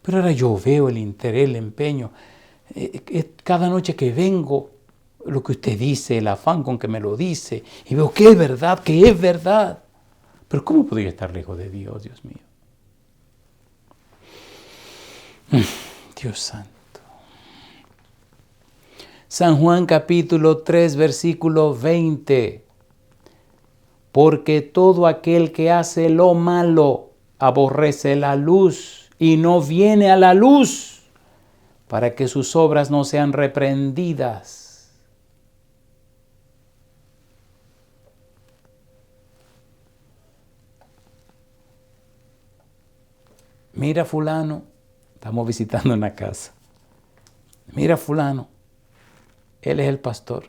S2: Pero ahora yo veo el interés, el empeño. Cada noche que vengo, lo que usted dice, el afán con que me lo dice, y veo que es verdad, que es verdad. Pero ¿cómo podría estar lejos de Dios, Dios mío? Dios santo. San Juan capítulo 3, versículo 20. Porque todo aquel que hace lo malo aborrece la luz y no viene a la luz para que sus obras no sean reprendidas. Mira fulano, estamos visitando una casa. Mira fulano, él es el pastor.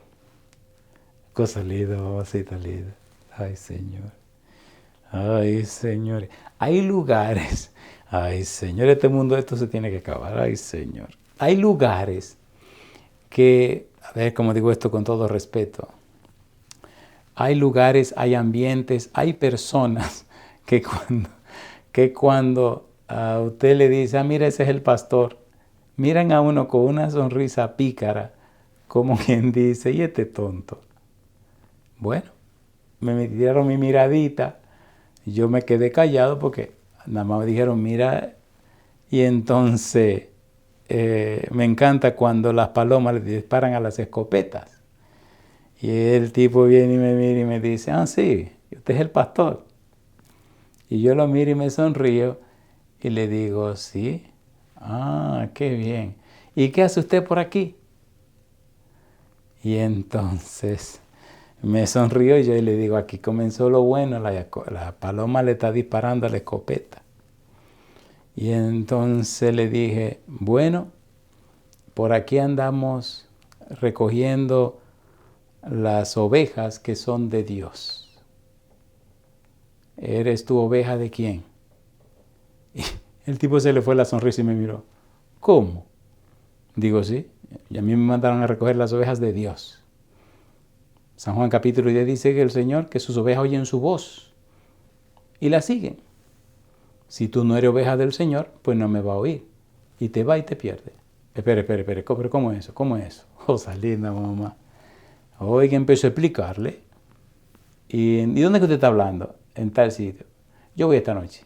S2: Cosa linda, mamacita linda. Ay, Señor. Ay, Señor. Hay lugares. Ay, Señor, este mundo, esto se tiene que acabar. Ay, Señor. Hay lugares que, a ver, como digo esto con todo respeto, hay lugares, hay ambientes, hay personas que cuando a usted le dice, mira, ese es el pastor, miran a uno con una sonrisa pícara, como quien dice, y este tonto. Bueno, me dieron mi miradita, y yo me quedé callado porque nada más me dijeron, mira, y entonces me encanta cuando las palomas le disparan a las escopetas. Y el tipo viene y me mira y me dice, sí, usted es el pastor. Y yo lo miro y me sonrío y le digo, sí, qué bien. ¿Y qué hace usted por aquí? Y entonces me sonrío y yo le digo, aquí comenzó lo bueno, la paloma le está disparando a la escopeta. Y entonces le dije, bueno, por aquí andamos recogiendo las ovejas que son de Dios. ¿Eres tu oveja de quién? Y el tipo se le fue la sonrisa y me miró. ¿Cómo? Digo, sí, y a mí me mandaron a recoger las ovejas de Dios. San Juan capítulo 10 dice que el Señor, que sus ovejas oyen su voz y la siguen. Si tú no eres oveja del Señor, pues no me va a oír. Y te va y te pierde. Espere, pero ¿cómo es eso? ¿Cómo es eso? Cosa linda, mamá. Oiga, empezó a explicarle. ¿Y dónde es que usted está hablando? En tal sitio. Yo voy esta noche.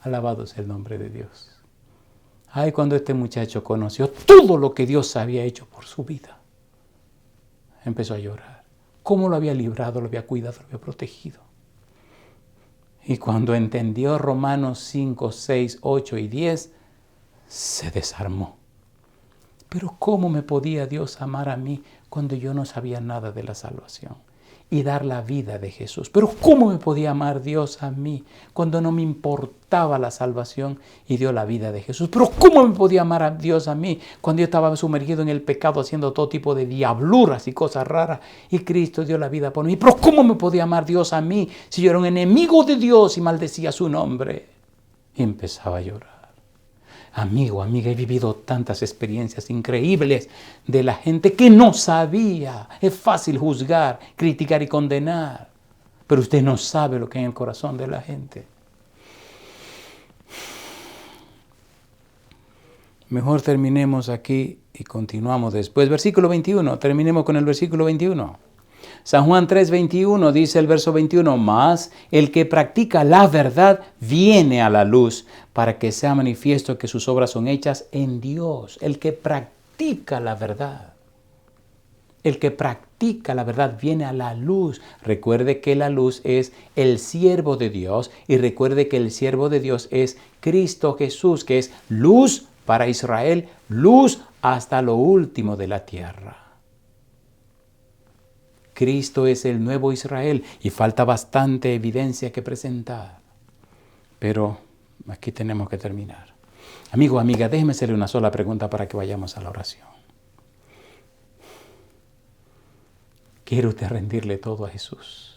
S2: Alabado sea el nombre de Dios. Ay, cuando este muchacho conoció todo lo que Dios había hecho por su vida, empezó a llorar. Cómo lo había librado, lo había cuidado, lo había protegido. Y cuando entendió Romanos 5, 6, 8 y 10, se desarmó. Pero ¿cómo me podía Dios amar a mí cuando yo no sabía nada de la salvación? Y dar la vida de Jesús. Pero ¿cómo me podía amar Dios a mí cuando no me importaba la salvación y dio la vida de Jesús? Pero ¿cómo me podía amar a Dios a mí cuando yo estaba sumergido en el pecado haciendo todo tipo de diabluras y cosas raras y Cristo dio la vida por mí? Pero ¿cómo me podía amar Dios a mí si yo era un enemigo de Dios y maldecía su nombre? Y empezaba a llorar. Amigo, amiga, he vivido tantas experiencias increíbles de la gente que no sabía. Es fácil juzgar, criticar y condenar, pero usted no sabe lo que hay en el corazón de la gente. Mejor terminemos aquí y continuamos después. Versículo 21, terminemos con el versículo 21. San Juan 3:21 dice el verso 21, mas el que practica la verdad viene a la luz para que sea manifiesto que sus obras son hechas en Dios. El que practica la verdad. El que practica la verdad viene a la luz. Recuerde que la luz es el siervo de Dios y recuerde que el siervo de Dios es Cristo Jesús, que es luz para Israel, luz hasta lo último de la tierra. Cristo es el nuevo Israel y falta bastante evidencia que presentar. Pero aquí tenemos que terminar. Amigo, amiga, déjeme hacerle una sola pregunta para que vayamos a la oración. ¿Quiere usted rendirle todo a Jesús?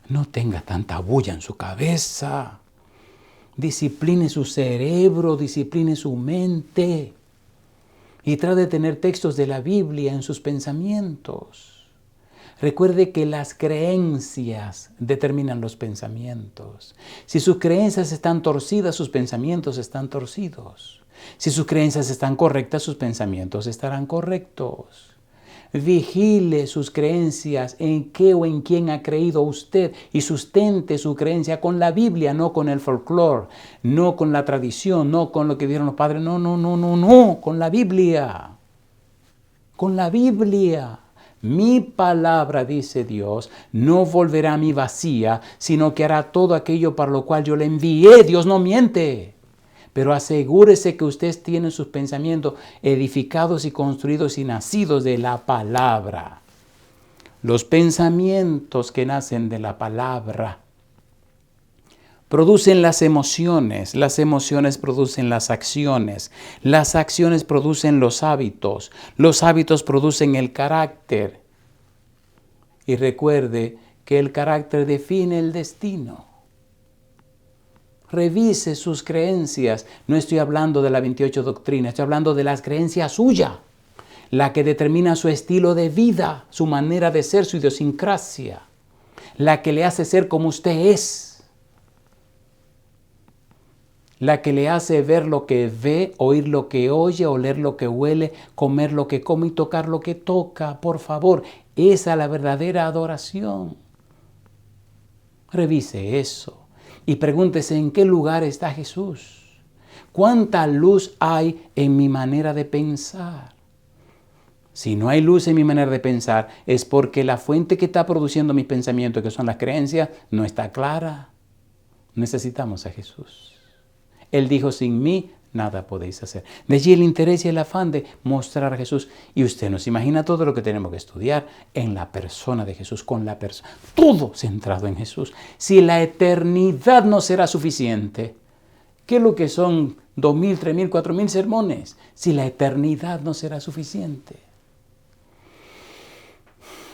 S2: No tenga tanta bulla en su cabeza. Discipline su cerebro, discipline su mente. Y trate de tener textos de la Biblia en sus pensamientos. Recuerde que las creencias determinan los pensamientos. Si sus creencias están torcidas, sus pensamientos están torcidos. Si sus creencias están correctas, sus pensamientos estarán correctos. Vigile sus creencias, en qué o en quién ha creído usted, y sustente su creencia con la Biblia, no con el folclore, no con la tradición, no con lo que dieron los padres, no, con la Biblia. Con la Biblia. Mi palabra, dice Dios, no volverá a mí vacía, sino que hará todo aquello para lo cual yo le envié. Dios no miente. Pero asegúrese que usted tiene sus pensamientos edificados y construidos y nacidos de la palabra. Los pensamientos que nacen de la palabra producen las emociones producen las acciones producen los hábitos producen el carácter. Y recuerde que el carácter define el destino. Revise sus creencias. No estoy hablando de la 28 doctrina, estoy hablando de las creencias suyas, la que determina su estilo de vida, su manera de ser, su idiosincrasia, la que le hace ser como usted es, la que le hace ver lo que ve, oír lo que oye, oler lo que huele, comer lo que come y tocar lo que toca. Por favor, esa es la verdadera adoración. Revise eso. Y pregúntese en qué lugar está Jesús. ¿Cuánta luz hay en mi manera de pensar? Si no hay luz en mi manera de pensar, es porque la fuente que está produciendo mis pensamientos, que son las creencias, no está clara. Necesitamos a Jesús. Él dijo, sin mí nada podéis hacer. De allí el interés y el afán de mostrar a Jesús. Y usted nos imagina todo lo que tenemos que estudiar en la persona de Jesús, con la persona. Todo centrado en Jesús. Si la eternidad no será suficiente, ¿qué es lo que son 2,000, 3,000, 4,000 sermones? Si la eternidad no será suficiente.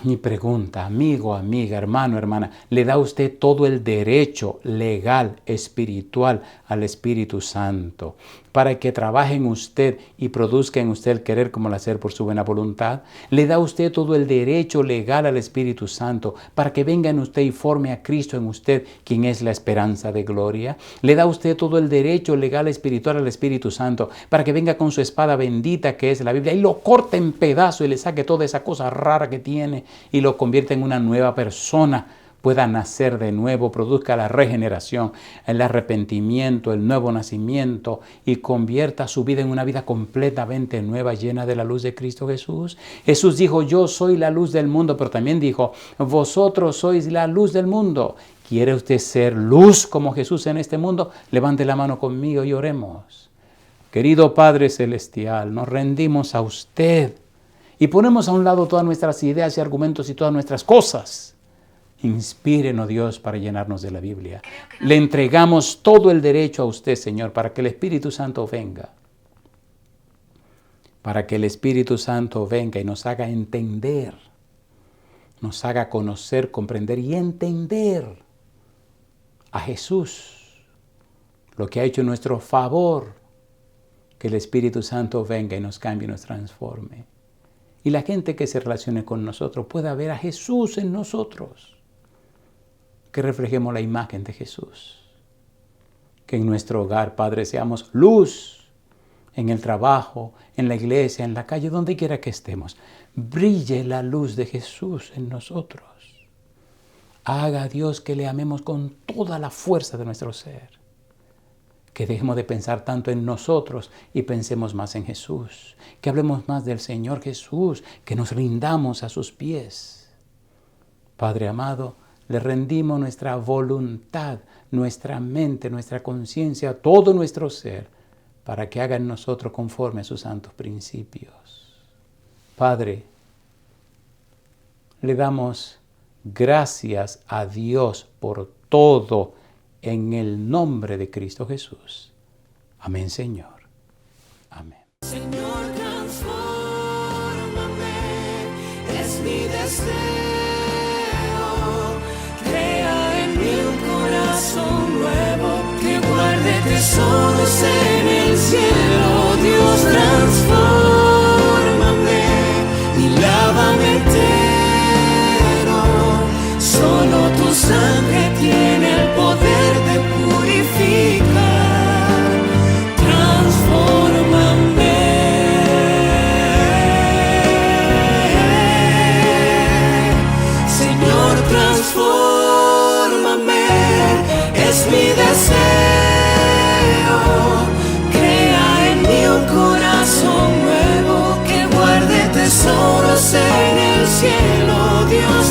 S2: Mi pregunta, amigo, amiga, hermano, hermana, ¿le da usted todo el derecho legal, espiritual al Espíritu Santo para que trabaje en usted y produzca en usted el querer como el hacer por su buena voluntad? ¿Le da usted todo el derecho legal al Espíritu Santo para que venga en usted y forme a Cristo en usted, quien es la esperanza de gloria? ¿Le da usted todo el derecho legal espiritual al Espíritu Santo para que venga con su espada bendita que es la Biblia y lo corte en pedazos y le saque toda esa cosa rara que tiene y lo convierta en una nueva persona? Pueda nacer de nuevo, produzca la regeneración, el arrepentimiento, el nuevo nacimiento y convierta su vida en una vida completamente nueva, llena de la luz de Cristo Jesús. Jesús dijo, yo soy la luz del mundo, pero también dijo, vosotros sois la luz del mundo. ¿Quiere usted ser luz como Jesús en este mundo? Levante la mano conmigo y oremos. Querido Padre Celestial, nos rendimos a usted y ponemos a un lado todas nuestras ideas y argumentos y todas nuestras cosas. Inspírenos, Dios, para llenarnos de la Biblia. Le entregamos todo el derecho a usted, Señor, para que el Espíritu Santo venga. Para que el Espíritu Santo venga y nos haga entender, nos haga conocer, comprender y entender a Jesús, lo que ha hecho en nuestro favor, que el Espíritu Santo venga y nos cambie y nos transforme. Y la gente que se relacione con nosotros pueda ver a Jesús en nosotros. Que reflejemos la imagen de Jesús. Que en nuestro hogar, Padre, seamos luz. En el trabajo, en la iglesia, en la calle, donde quiera que estemos. Brille la luz de Jesús en nosotros. Haga a Dios que le amemos con toda la fuerza de nuestro ser. Que dejemos de pensar tanto en nosotros y pensemos más en Jesús. Que hablemos más del Señor Jesús. Que nos rindamos a sus pies. Padre amado, le rendimos nuestra voluntad, nuestra mente, nuestra conciencia, todo nuestro ser, para que haga en nosotros conforme a sus santos principios. Padre, le damos gracias a Dios por todo en el nombre de Cristo Jesús. Amén, Señor. Amén.
S3: Señor, transfórmame, es mi deseo. Crea en mí un corazón nuevo que guarde tesoros en el cielo. Dios, transfórmame y lávame entero. cielo, Dios